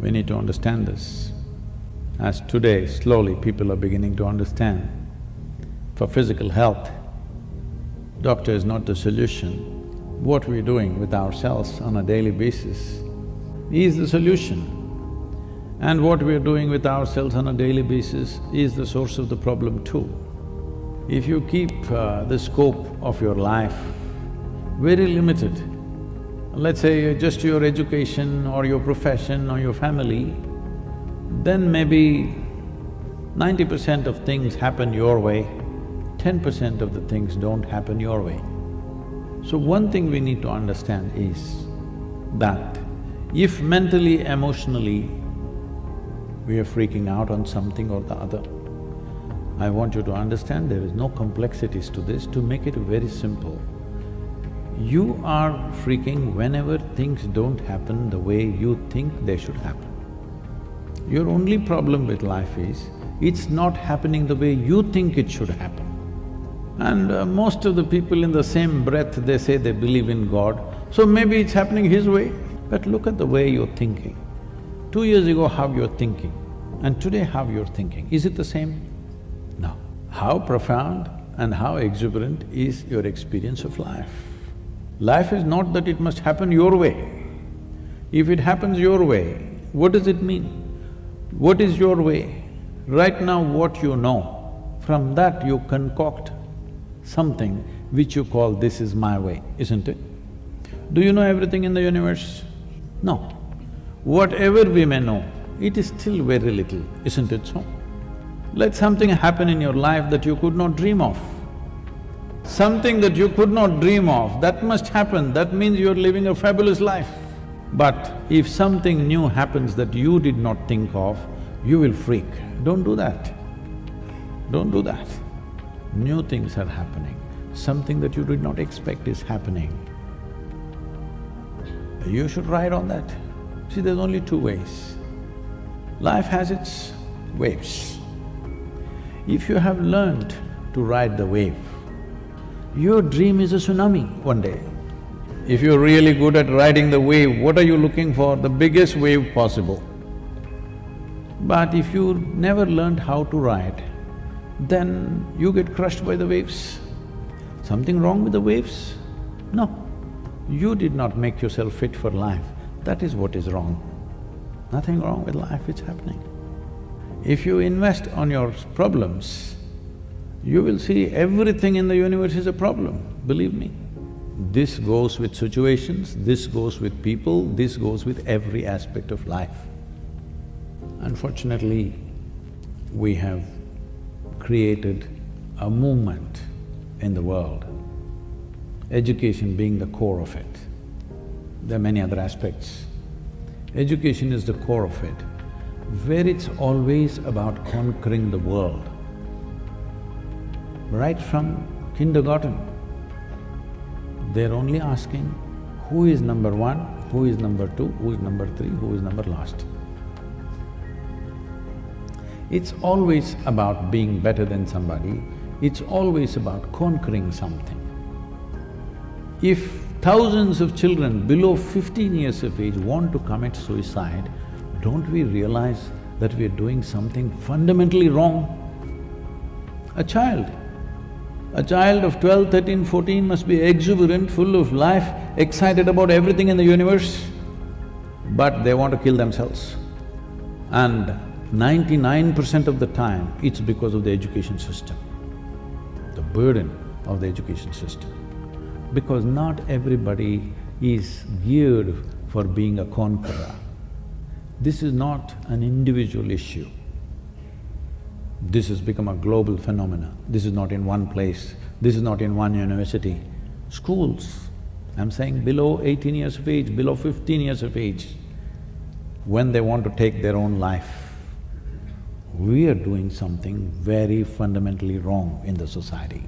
We need to understand this. As today, slowly people are beginning to understand, for physical health, doctor is not the solution. What we're doing with ourselves on a daily basis is the solution. And what we're doing with ourselves on a daily basis is the source of the problem too. If you keep the scope of your life very limited, let's say just your education or your profession or your family, then maybe 90% of things happen your way, 10% of the things don't happen your way. So one thing we need to understand is that if mentally, emotionally, we are freaking out on something or the other, I want you to understand there is no complexities to this. To make it very simple, you are freaking whenever things don't happen the way you think they should happen. Your only problem with life is, it's not happening the way you think it should happen. And most of the people in the same breath, they say they believe in God, so maybe it's happening His way. But look at the way you're thinking. 2 years ago, how you're thinking, and today how you're thinking, is it the same? No. How profound and how exuberant is your experience of life? Life is not that it must happen your way. If it happens your way, what does it mean? What is your way? Right now what you know, from that you concoct something which you call, this is my way, isn't it? Do you know everything in the universe? No. Whatever we may know, it is still very little, isn't it so? Let something happen in your life that you could not dream of. Something that you could not dream of, that must happen, that means you're living a fabulous life. But if something new happens that you did not think of, you will freak. Don't do that. Don't do that. New things are happening, something that you did not expect is happening. You should ride on that. See, there's only two ways. Life has its waves. If you have learned to ride the wave, your dream is a tsunami one day. If you're really good at riding the wave, what are you looking for? The biggest wave possible. But if you never learned how to ride, then you get crushed by the waves. Something wrong with the waves? No. You did not make yourself fit for life, that is what is wrong. Nothing wrong with life, it's happening. If you invest on your problems, you will see everything in the universe is a problem, believe me. This goes with situations, this goes with people, this goes with every aspect of life. Unfortunately, we have created a movement in the world, education being the core of it. There are many other aspects. Education is the core of it, where it's always about conquering the world. Right from kindergarten, they're only asking, who is number one, who is number two, who is number three, who is number last. It's always about being better than somebody, it's always about conquering something. If thousands of children below 15 years of age want to commit suicide, don't we realize that we're doing something fundamentally wrong? A child of 12, 13, 14 must be exuberant, full of life, excited about everything in the universe, but they want to kill themselves. And 99% of the time, it's because of the education system, the burden of the education system. Because not everybody is geared for being a conqueror. This is not an individual issue. This has become a global phenomenon. This is not in one place, this is not in one university. Schools, I'm saying below 18 years of age, below 15 years of age, when they want to take their own life, we are doing something very fundamentally wrong in the society.